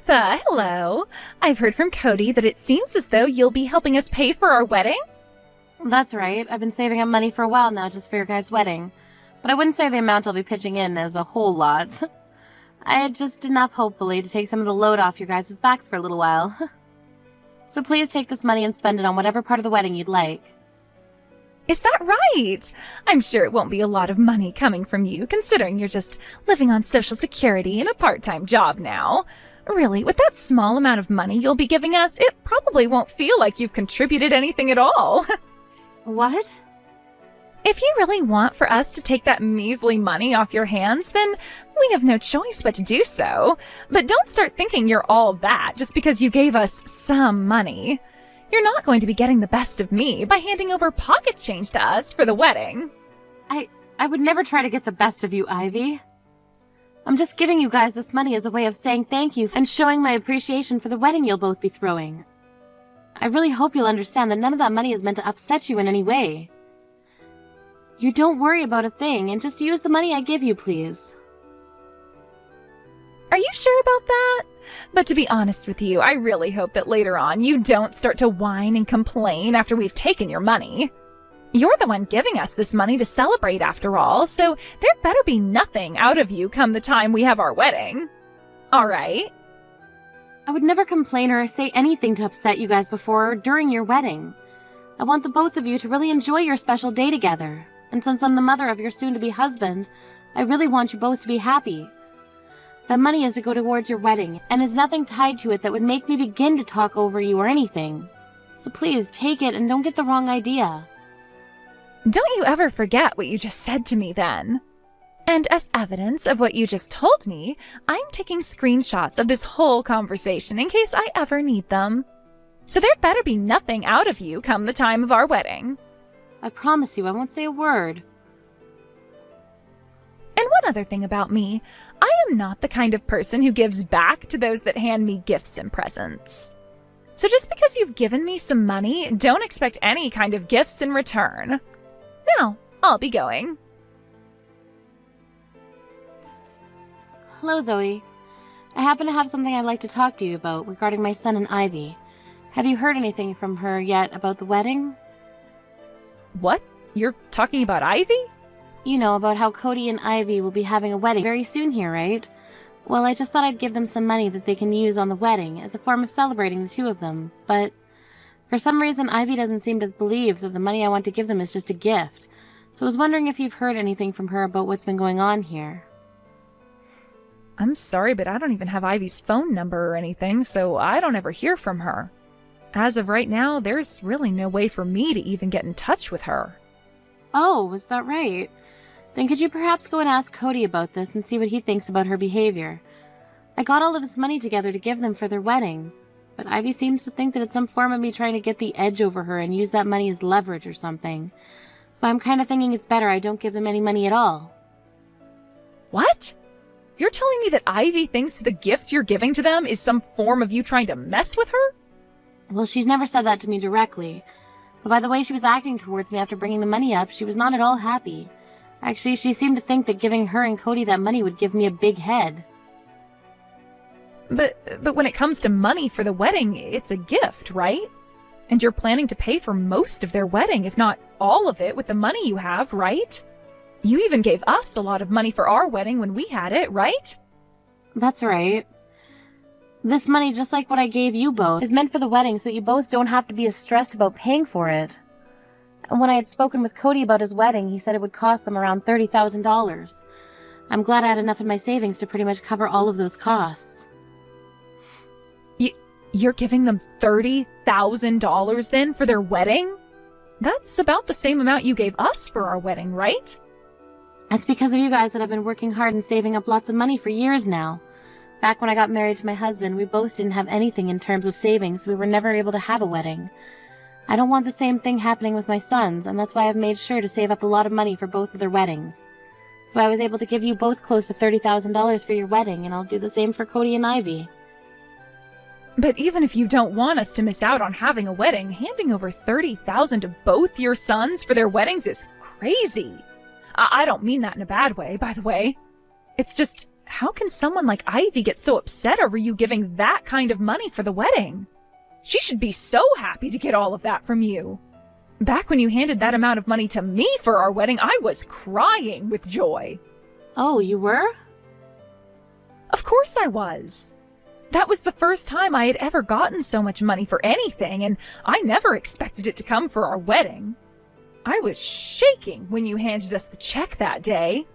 Martha, hello. I've heard from Cody that it seems as though you'll be helping us pay for our wedding. That's right. I've been saving up money for a while now just for your guys' wedding. But I wouldn't say the amount I'll be pitching in is a whole lot. I had just enough, hopefully, to take some of the load off your guys' backs for a little while. So please take this money and spend it on whatever part of the wedding you'd like. Is that right? I'm sure it won't be a lot of money coming from you, considering you're just living on Social Security and a part-time job now. Really, with that small amount of money you'll be giving us, it probably won't feel like you've contributed anything at all. What? If you really want for us to take that measly money off your hands, then we have no choice but to do so. But don't start thinking you're all that just because you gave us some money. You're not going to be getting the best of me by handing over pocket change to us for the wedding. I would never try to get the best of you, Ivy. I'm just giving you guys this money as a way of saying thank you and showing my appreciation for the wedding you'll both be throwing. I really hope you'll understand that none of that money is meant to upset you in any way. You don't worry about a thing and just use the money I give you, please. Are you sure about that? But to be honest with you, I really hope that later on you don't start to whine and complain after we've taken your money. You're the one giving us this money to celebrate after all, so there better be nothing out of you come the time we have our wedding. All right? I would never complain or say anything to upset you guys before or during your wedding. I want the both of you to really enjoy your special day together. And since I'm the mother of your soon-to-be husband, I really want you both to be happy. That money is to go towards your wedding, and is nothing tied to it that would make me begin to talk over you or anything. So please, take it and don't get the wrong idea. Don't you ever forget what you just said to me then. And as evidence of what you just told me, I'm taking screenshots of this whole conversation in case I ever need them. So there'd better be nothing out of you come the time of our wedding. I promise you I won't say a word. And one other thing about me, I am not the kind of person who gives back to those that hand me gifts and presents. So just because you've given me some money, don't expect any kind of gifts in return. Now, I'll be going. Hello, Zoe. I happen to have something I'd like to talk to you about regarding my son and Ivy. Have you heard anything from her yet about the wedding? What? You're talking about Ivy? You know, about how Cody and Ivy will be having a wedding very soon here, right? Well, I just thought I'd give them some money that they can use on the wedding as a form of celebrating the two of them, but for some reason Ivy doesn't seem to believe that the money I want to give them is just a gift. So I was wondering if you've heard anything from her about what's been going on here. I'm sorry, but I don't even have Ivy's phone number or anything, so I don't ever hear from her. As of right now, there's really no way for me to even get in touch with her. Oh, is that right? Then could you perhaps go and ask Cody about this and see what he thinks about her behavior? I got all of this money together to give them for their wedding, but Ivy seems to think that it's some form of me trying to get the edge over her and use that money as leverage or something. So I'm kind of thinking it's better I don't give them any money at all. What? You're telling me that Ivy thinks the gift you're giving to them is some form of you trying to mess with her? Well, she's never said that to me directly, but by the way she was acting towards me after bringing the money up, she was not at all happy. Actually, she seemed to think that giving her and Cody that money would give me a big head. But when it comes to money for the wedding, it's a gift, right? And you're planning to pay for most of their wedding, if not all of it, with the money you have, right? You even gave us a lot of money for our wedding when we had it, right? That's right. This money, just like what I gave you both, is meant for the wedding so you both don't have to be as stressed about paying for it. And when I had spoken with Cody about his wedding, he said it would cost them around $30,000. I'm glad I had enough in my savings to pretty much cover all of those costs. You're giving them $30,000 then for their wedding? That's about the same amount you gave us for our wedding, right? That's because of you guys that I've been working hard and saving up lots of money for years now. Back when I got married to my husband, we both didn't have anything in terms of savings, so we were never able to have a wedding. I don't want the same thing happening with my sons, and that's why I've made sure to save up a lot of money for both of their weddings. So I was able to give you both close to $30,000 for your wedding, and I'll do the same for Cody and Ivy. But even if you don't want us to miss out on having a wedding, handing over $30,000 to both your sons for their weddings is crazy. I don't mean that in a bad way, by the way. It's just, How can someone like Ivy get so upset over you giving that kind of money for the wedding? She should be so happy to get all of that from you. Back when you handed that amount of money to me for our wedding, I was crying with joy. Oh, you were? Of course I was. That was the first time I had ever gotten so much money for anything, and I never expected it to come for our wedding. I was shaking when you handed us the check that day.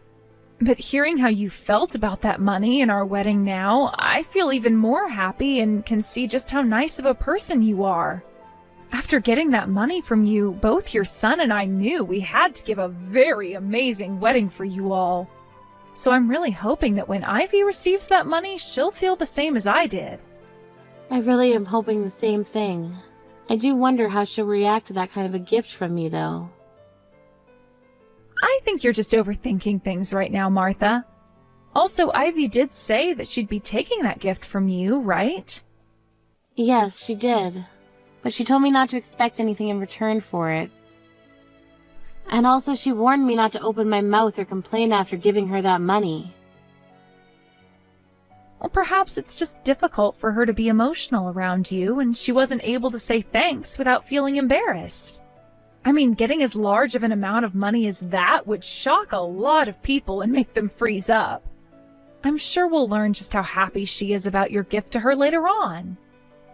But hearing how you felt about that money and our wedding now, I feel even more happy and can see just how nice of a person you are. After getting that money from you, both your son and I knew we had to give a very amazing wedding for you all. So I'm really hoping that when Ivy receives that money, she'll feel the same as I did. I really am hoping the same thing. I do wonder how she'll react to that kind of a gift from me, though. I think you're just overthinking things right now, Martha. Also, Ivy did say that she'd be taking that gift from you, right? Yes, she did. But she told me not to expect anything in return for it. And also she warned me not to open my mouth or complain after giving her that money. Well, perhaps it's just difficult for her to be emotional around you, and she wasn't able to say thanks without feeling embarrassed. I mean, getting as large of an amount of money as that would shock a lot of people and make them freeze up. I'm sure we'll learn just how happy she is about your gift to her later on.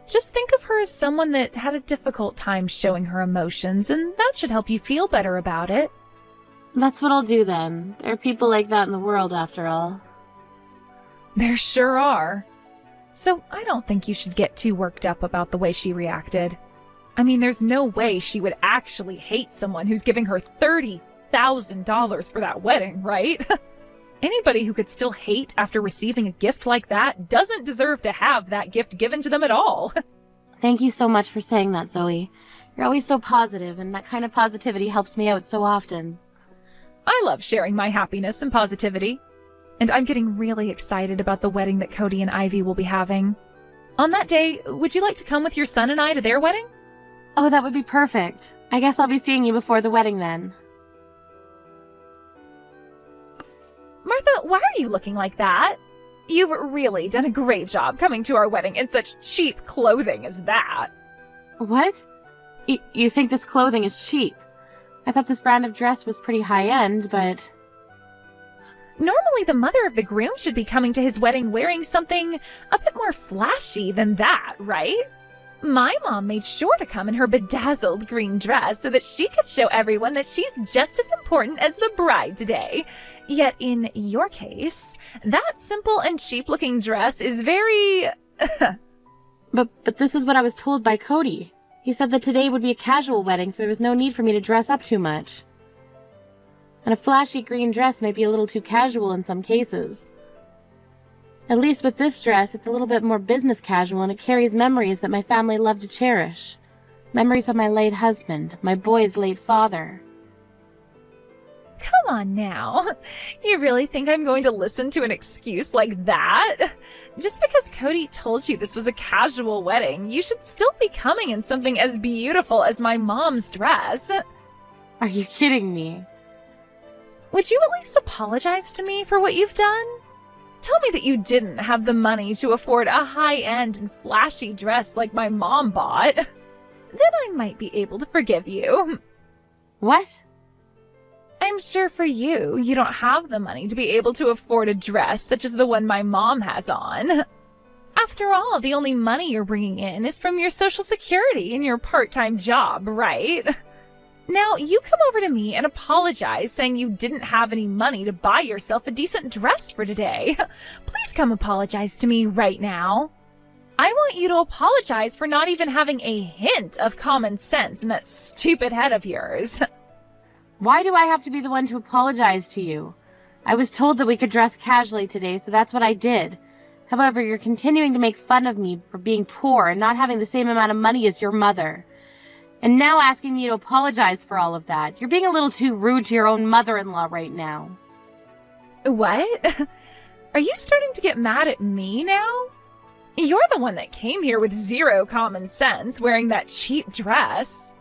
Just think of her as someone that had a difficult time showing her emotions, and that should help you feel better about it. That's what I'll do then. There are people like that in the world, after all. There sure are. So I don't think you should get too worked up about the way she reacted. I mean, there's no way she would actually hate someone who's giving her $30,000 for that wedding, right? Anybody who could still hate after receiving a gift like that doesn't deserve to have that gift given to them at all. Thank you so much for saying that, Zoe. You're always so positive, and that kind of positivity helps me out so often. I love sharing my happiness and positivity. And I'm getting really excited about the wedding that Cody and Ivy will be having. On that day, would you like to come with your son and I to their wedding? Oh, that would be perfect. I guess I'll be seeing you before the wedding then. Martha, why are you looking like that? You've really done a great job coming to our wedding in such cheap clothing as that. What? You think this clothing is cheap? I thought this brand of dress was pretty high-end, but... Normally the mother of the groom should be coming to his wedding wearing something a bit more flashy than that, right? My mom made sure to come in her bedazzled green dress so that she could show everyone that she's just as important as the bride today. Yet in your case, that simple and cheap-looking dress is very... But this is what I was told by Cody. He said that today would be a casual wedding, so there was no need for me to dress up too much. And a flashy green dress may be a little too casual in some cases. At least with this dress, it's a little bit more business casual, and it carries memories that my family loved to cherish. Memories of my late husband, my boy's late father. Come on now. You really think I'm going to listen to an excuse like that? Just because Cody told you this was a casual wedding, you should still be coming in something as beautiful as my mom's dress. Are you kidding me? Would you at least apologize to me for what you've done? Tell me that you didn't have the money to afford a high-end and flashy dress like my mom bought. Then I might be able to forgive you. What? I'm sure for you, you don't have the money to be able to afford a dress such as the one my mom has on. After all, the only money you're bringing in is from your Social Security and your part-time job, right? Now, you come over to me and apologize saying you didn't have any money to buy yourself a decent dress for today. Please come apologize to me right now. I want you to apologize for not even having a hint of common sense in that stupid head of yours. Why do I have to be the one to apologize to you? I was told that we could dress casually today, so that's what I did. However, you're continuing to make fun of me for being poor and not having the same amount of money as your mother. And now asking me to apologize for all of that. You're being a little too rude to your own mother-in-law right now. What? Are you starting to get mad at me now? You're the one that came here with zero common sense, wearing that cheap dress.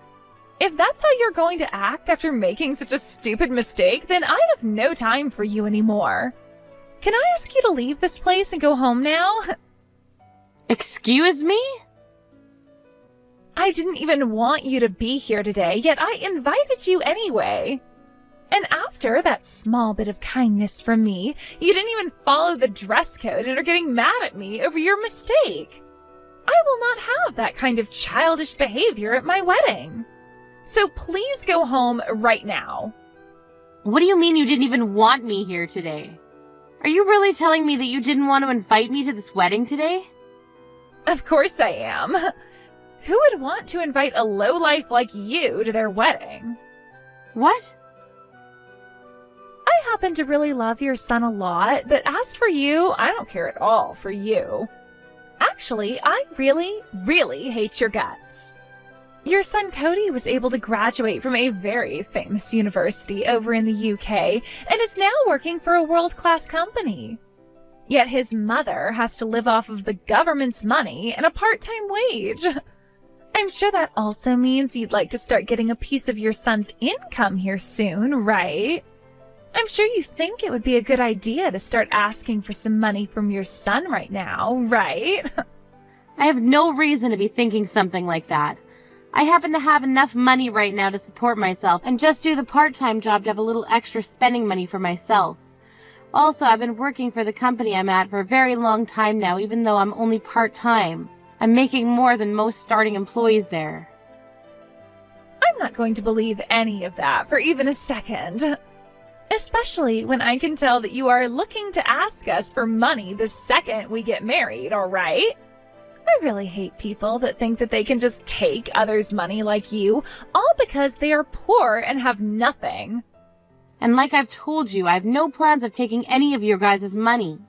If that's how you're going to act after making such a stupid mistake, then I have no time for you anymore. Can I ask you to leave this place and go home now? Excuse me? I didn't even want you to be here today, yet I invited you anyway. And after that small bit of kindness from me, you didn't even follow the dress code and are getting mad at me over your mistake. I will not have that kind of childish behavior at my wedding. So please go home right now. What do you mean you didn't even want me here today? Are you really telling me that you didn't want to invite me to this wedding today? Of course I am. Who would want to invite a lowlife like you to their wedding? What? I happen to really love your son a lot, but as for you, I don't care at all for you. Actually, I really, really hate your guts. Your son Cody was able to graduate from a very famous university over in the UK and is now working for a world-class company. Yet his mother has to live off of the government's money and a part-time wage. I'm sure that also means you'd like to start getting a piece of your son's income here soon, right? I'm sure you think it would be a good idea to start asking for some money from your son right now, right? I have no reason to be thinking something like that. I happen to have enough money right now to support myself and just do the part-time job to have a little extra spending money for myself. Also, I've been working for the company I'm at for a very long time now, even though I'm only part-time. I'm making more than most starting employees there. I'm not going to believe any of that for even a second. Especially when I can tell that you are looking to ask us for money the second we get married, all right? I really hate people that think that they can just take others' money like you, all because they are poor and have nothing. And like I've told you, I have no plans of taking any of your guys' money.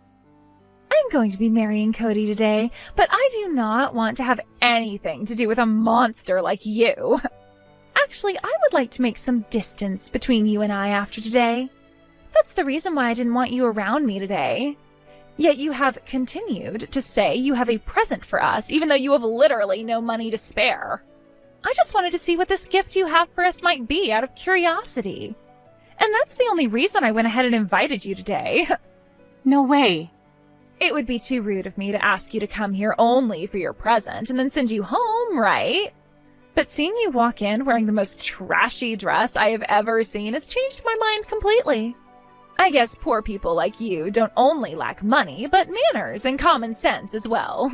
I'm going to be marrying Cody today, but I do not want to have anything to do with a monster like you. Actually, I would like to make some distance between you and I after today. That's the reason why I didn't want you around me today. Yet you have continued to say you have a present for us, even though you have literally no money to spare. I just wanted to see what this gift you have for us might be out of curiosity. And that's the only reason I went ahead and invited you today. No way. It would be too rude of me to ask you to come here only for your present and then send you home, right? But seeing you walk in wearing the most trashy dress I have ever seen has changed my mind completely. I guess poor people like you don't only lack money, but manners and common sense as well.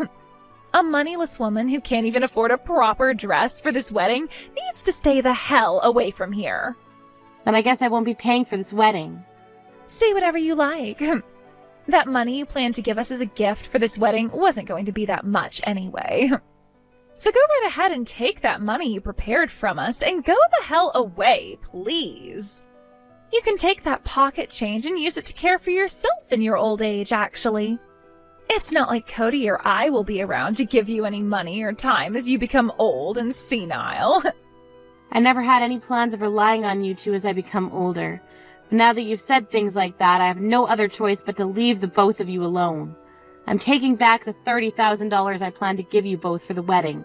A moneyless woman who can't even afford a proper dress for this wedding needs to stay the hell away from here. Then I guess I won't be paying for this wedding. Say whatever you like. That money you planned to give us as a gift for this wedding wasn't going to be that much anyway. So go right ahead and take that money you prepared from us and go the hell away, please. You can take that pocket change and use it to care for yourself in your old age, actually. It's not like Cody or I will be around to give you any money or time as you become old and senile. I never had any plans of relying on you two as I become older. But now that you've said things like that, I have no other choice but to leave the both of you alone. I'm taking back the $30,000 I planned to give you both for the wedding.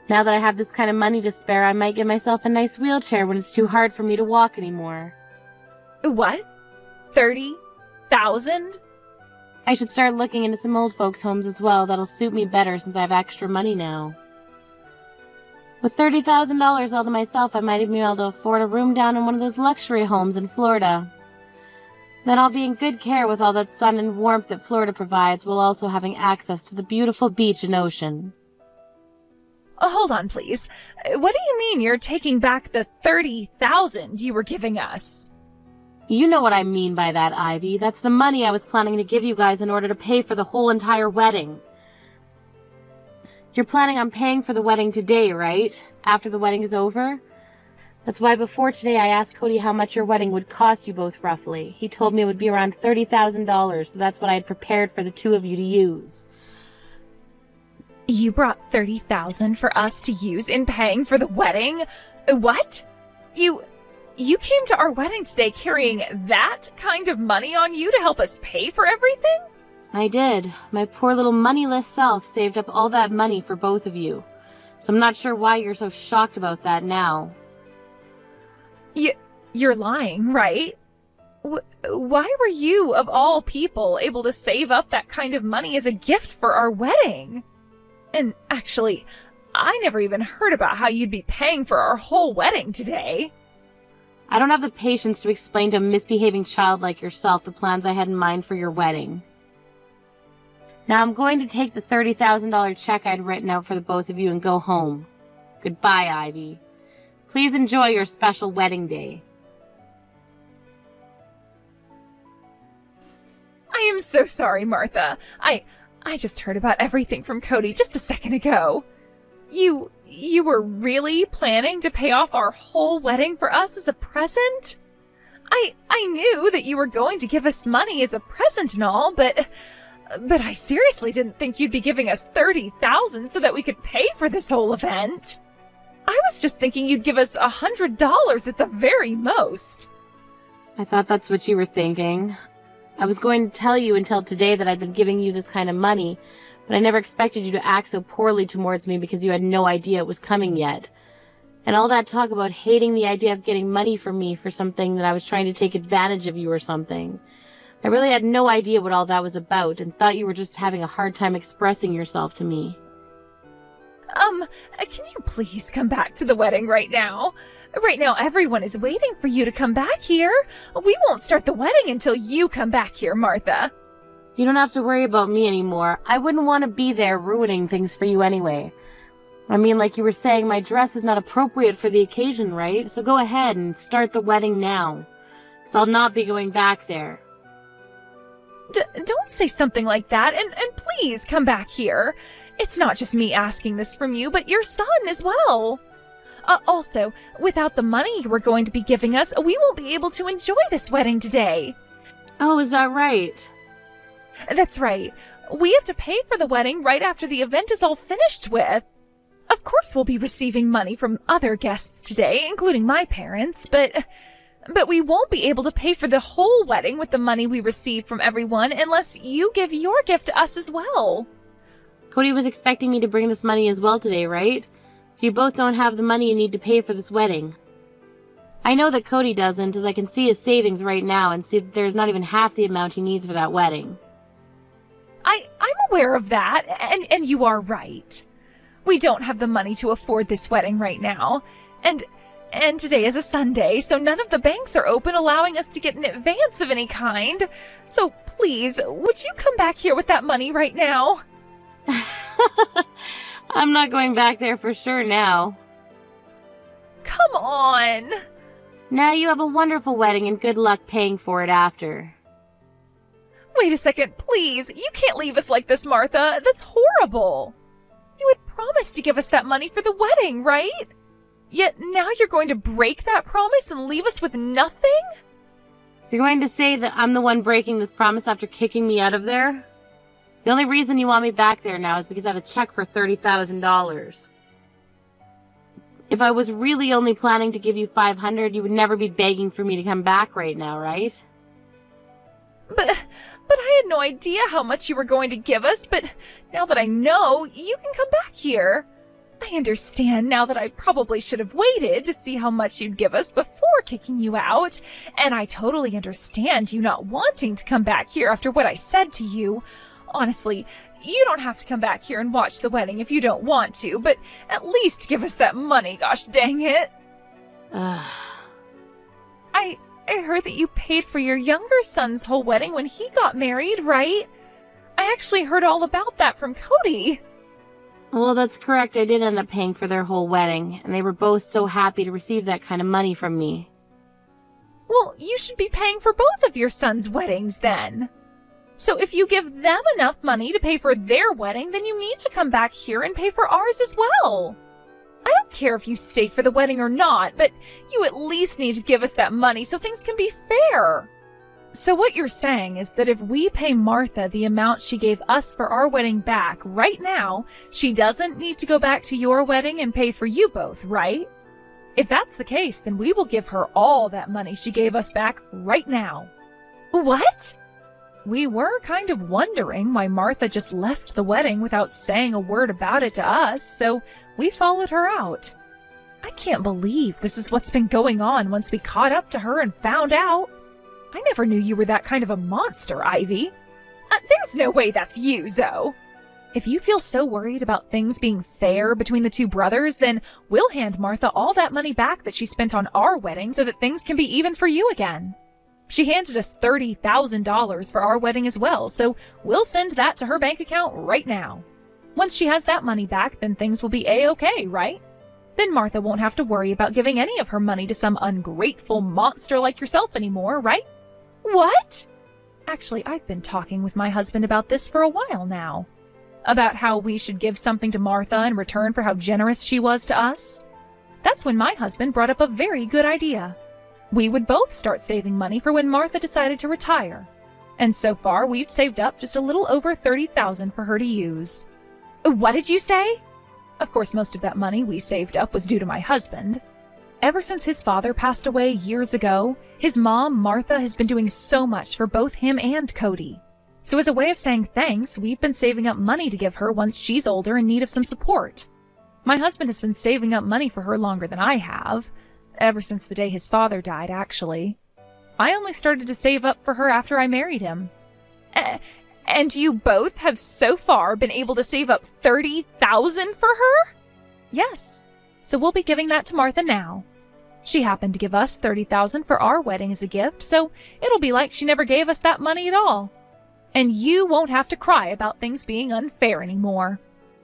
Now that I have this kind of money to spare, I might get myself a nice wheelchair when it's too hard for me to walk anymore. What? 30,000? I should start looking into some old folks' homes as well. That'll suit me better since I have extra money now. With $30,000 all to myself, I might even be able to afford a room down in one of those luxury homes in Florida. Then I'll be in good care with all that sun and warmth that Florida provides, while also having access to the beautiful beach and ocean. Oh, hold on, please. What do you mean you're taking back the $30,000 you were giving us? You know what I mean by that, Ivy. That's the money I was planning to give you guys in order to pay for the whole entire wedding. You're planning on paying for the wedding today, right? After the wedding is over? That's why before today I asked Cody how much your wedding would cost you both roughly. He told me it would be around $30,000, so that's what I had prepared for the two of you to use. You brought $30,000 for us to use in paying for the wedding? What? You came to our wedding today carrying that kind of money on you to help us pay for everything? I did. My poor little moneyless self saved up all that money for both of you. So I'm not sure why you're so shocked about that now. You're lying, right? Why were you, of all people, able to save up that kind of money as a gift for our wedding? And actually, I never even heard about how you'd be paying for our whole wedding today. I don't have the patience to explain to a misbehaving child like yourself the plans I had in mind for your wedding. Now I'm going to take the $30,000 check I'd written out for the both of you and go home. Goodbye, Ivy. Please enjoy your special wedding day. I am so sorry, Martha. I just heard about everything from Cody just a second ago. You were really planning to pay off our whole wedding for us as a present? I knew that you were going to give us money as a present and all, but I seriously didn't think you'd be giving us $30,000 so that we could pay for this whole event. I was just thinking you'd give us $100 at the very most. I thought that's what you were thinking. I was going to tell you until today that I'd been giving you this kind of money, but I never expected you to act so poorly towards me because you had no idea it was coming yet. And all that talk about hating the idea of getting money from me for something that I was trying to take advantage of you or something. I really had no idea what all that was about and thought you were just having a hard time expressing yourself to me. Can you please come back to the wedding right now? Right now, everyone is waiting for you to come back here. We won't start the wedding until you come back here, Martha. You don't have to worry about me anymore. I wouldn't want to be there ruining things for you anyway. I mean, like you were saying, my dress is not appropriate for the occasion, right? So go ahead and start the wedding now. 'Cause I'll not be going back there. Don't say something like that, and please come back here. It's not just me asking this from you, but your son as well. Also, without the money you were going to be giving us, we won't be able to enjoy this wedding today. Oh, is that right? That's right. We have to pay for the wedding right after the event is all finished with. Of course we'll be receiving money from other guests today, including my parents, but we won't be able to pay for the whole wedding with the money we receive from everyone unless you give your gift to us as well. Cody was expecting me to bring this money as well today, right? So you both don't have the money you need to pay for this wedding. I know that Cody doesn't, as I can see his savings right now and see that there's not even half the amount he needs for that wedding. I'm aware of that, and you are right. We don't have the money to afford this wedding right now, and today is a Sunday, so none of the banks are open allowing us to get an advance of any kind. So please, would you come back here with that money right now? I'm not going back there for sure now. Come on! Now you have a wonderful wedding and good luck paying for it after. Wait a second, please. You can't leave us like this, Martha. That's horrible. You had promised to give us that money for the wedding, right? Yet now you're going to break that promise and leave us with nothing? You're going to say that I'm the one breaking this promise after kicking me out of there? The only reason you want me back there now is because I have a check for $30,000. If I was really only planning to give you $500, you would never be begging for me to come back right now, right? But I had no idea how much you were going to give us, but now that I know, you can come back here. I understand now that I probably should have waited to see how much you'd give us before kicking you out, and I totally understand you not wanting to come back here after what I said to you. Honestly, you don't have to come back here and watch the wedding if you don't want to, but at least give us that money, gosh dang it. I heard that you paid for your younger son's whole wedding when he got married, right? I actually heard all about that from Cody. Well, that's correct. I did end up paying for their whole wedding, and they were both so happy to receive that kind of money from me. Well, you should be paying for both of your sons' weddings then. So if you give them enough money to pay for their wedding, then you need to come back here and pay for ours as well. I don't care if you stay for the wedding or not, but you at least need to give us that money so things can be fair. So what you're saying is that if we pay Martha the amount she gave us for our wedding back right now, she doesn't need to go back to your wedding and pay for you both, right? If that's the case, then we will give her all that money she gave us back right now. What? We were kind of wondering why Martha just left the wedding without saying a word about it to us, so we followed her out. I can't believe this is what's been going on once we caught up to her and found out. I never knew you were that kind of a monster, Ivy. There's no way that's you, Zoe. If you feel so worried about things being fair between the two brothers, then we'll hand Martha all that money back that she spent on our wedding so that things can be even for you again. She handed us $30,000 for our wedding as well, so we'll send that to her bank account right now. Once she has that money back, then things will be A-okay, right? Then Martha won't have to worry about giving any of her money to some ungrateful monster like yourself anymore, right? What? Actually, I've been talking with my husband about this for a while now. About how we should give something to Martha in return for how generous she was to us. That's when my husband brought up a very good idea. We would both start saving money for when Martha decided to retire. And so far, we've saved up just a little over $30,000 for her to use. What did you say? Of course, most of that money we saved up was due to my husband. Ever since his father passed away years ago, his mom, Martha, has been doing so much for both him and Cody. So as a way of saying thanks, we've been saving up money to give her once she's older in need of some support. My husband has been saving up money for her longer than I have. Ever since the day his father died, actually. I only started to save up for her after I married him. And you both have so far been able to save up $30,000 for her? Yes. So we'll be giving that to Martha now. She happened to give us $30,000 for our wedding as a gift, so it'll be like she never gave us that money at all. And you won't have to cry about things being unfair anymore.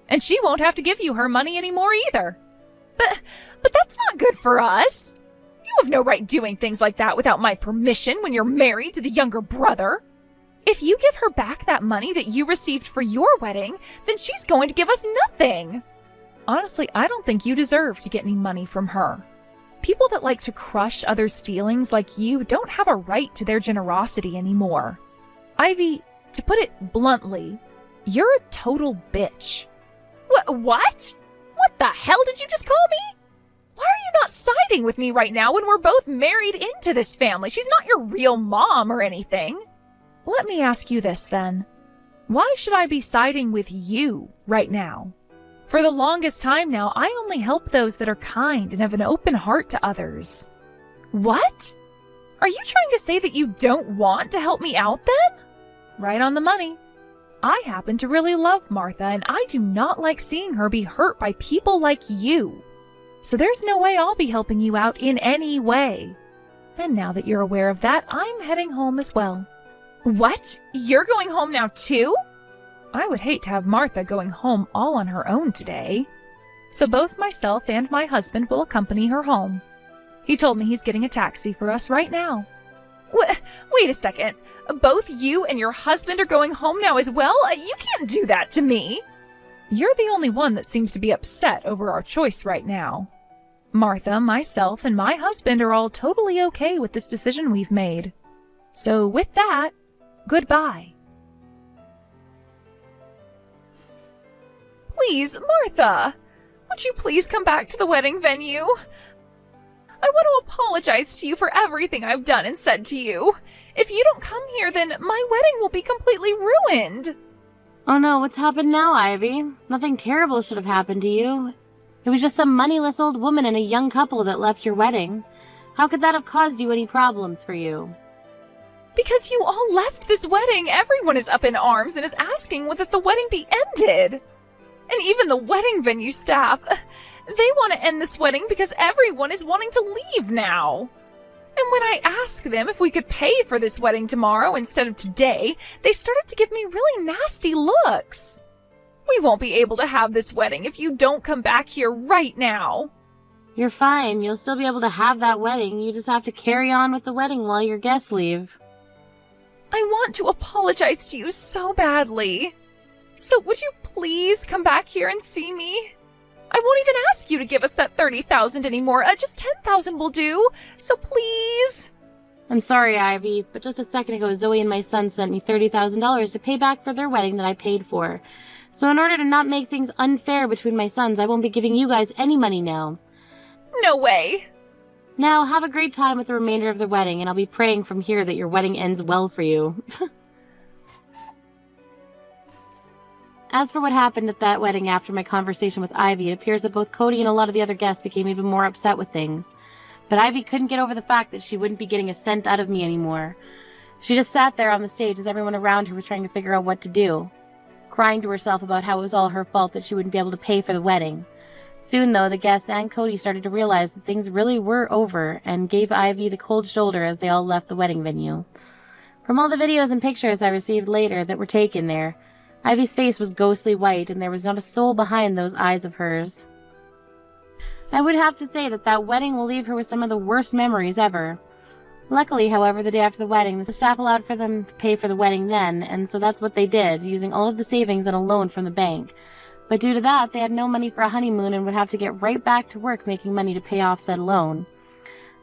And she won't have to give you her money anymore either. But that's not good for us. You have no right doing things like that without my permission when you're married to the younger brother. If you give her back that money that you received for your wedding, then she's going to give us nothing. Honestly, I don't think you deserve to get any money from her. People that like to crush others' feelings like you don't have a right to their generosity anymore. Ivy, to put it bluntly, you're a total bitch. What? What the hell did you just call me? Why are you not siding with me right now when we're both married into this family? She's not your real mom or anything. Let me ask you this then. Why should I be siding with you right now? For the longest time now, I only help those that are kind and have an open heart to others. What? Are you trying to say that you don't want to help me out then? Right on the money. I happen to really love Martha, and I do not like seeing her be hurt by people like you. So there's no way I'll be helping you out in any way. And now that you're aware of that, I'm heading home as well. What? You're going home now too? I would hate to have Martha going home all on her own today. So both myself and my husband will accompany her home. He told me he's getting a taxi for us right now. Wait a second. Both you and your husband are going home now as well? You can't do that to me. You're the only one that seems to be upset over our choice right now. Martha, myself, and my husband are all totally okay with this decision we've made. So with that, goodbye. Please, Martha, would you please come back to the wedding venue? I want to apologize to you for everything I've done and said to you. If you don't come here, then my wedding will be completely ruined. Oh no, what's happened now, Ivy? Nothing terrible should have happened to you. It was just some moneyless old woman and a young couple that left your wedding. How could that have caused you any problems for you? Because you all left this wedding, everyone is up in arms and is asking that the wedding be ended. And even the wedding venue staff, they want to end this wedding because everyone is wanting to leave now. And when I asked them if we could pay for this wedding tomorrow instead of today, they started to give me really nasty looks. We won't be able to have this wedding if you don't come back here right now. You're fine. You'll still be able to have that wedding. You just have to carry on with the wedding while your guests leave. I want to apologize to you so badly. So would you please come back here and see me? I won't even ask you to give us that $30,000 anymore. Just $10,000 will do. So please. I'm sorry, Ivy, but just a second ago, Zoe and my son sent me $30,000 to pay back for their wedding that I paid for. So in order to not make things unfair between my sons, I won't be giving you guys any money now. No way. Now, have a great time with the remainder of the wedding, and I'll be praying from here that your wedding ends well for you. As for what happened at that wedding after my conversation with Ivy, it appears that both Cody and a lot of the other guests became even more upset with things. But Ivy couldn't get over the fact that she wouldn't be getting a cent out of me anymore. She just sat there on the stage as everyone around her was trying to figure out what to do, crying to herself about how it was all her fault that she wouldn't be able to pay for the wedding. Soon, though, the guests and Cody started to realize that things really were over and gave Ivy the cold shoulder as they all left the wedding venue. From all the videos and pictures I received later that were taken there, Ivy's face was ghostly white and there was not a soul behind those eyes of hers. I would have to say that wedding will leave her with some of the worst memories ever. Luckily, however, the day after the wedding, the staff allowed for them to pay for the wedding then, and so that's what they did, using all of the savings and a loan from the bank. But due to that, they had no money for a honeymoon and would have to get right back to work making money to pay off said loan.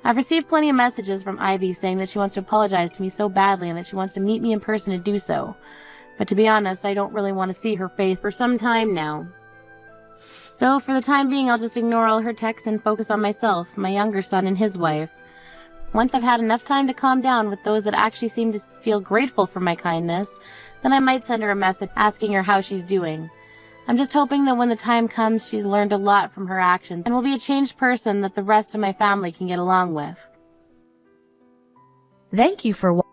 I've received plenty of messages from Ivy saying that she wants to apologize to me so badly and that she wants to meet me in person to do so. But to be honest, I don't really want to see her face for some time now. So for the time being, I'll just ignore all her texts and focus on myself, my younger son, and his wife. Once I've had enough time to calm down with those that actually seem to feel grateful for my kindness, then I might send her a message asking her how she's doing. I'm just hoping that when the time comes, she's learned a lot from her actions and will be a changed person that the rest of my family can get along with. Thank you for watching.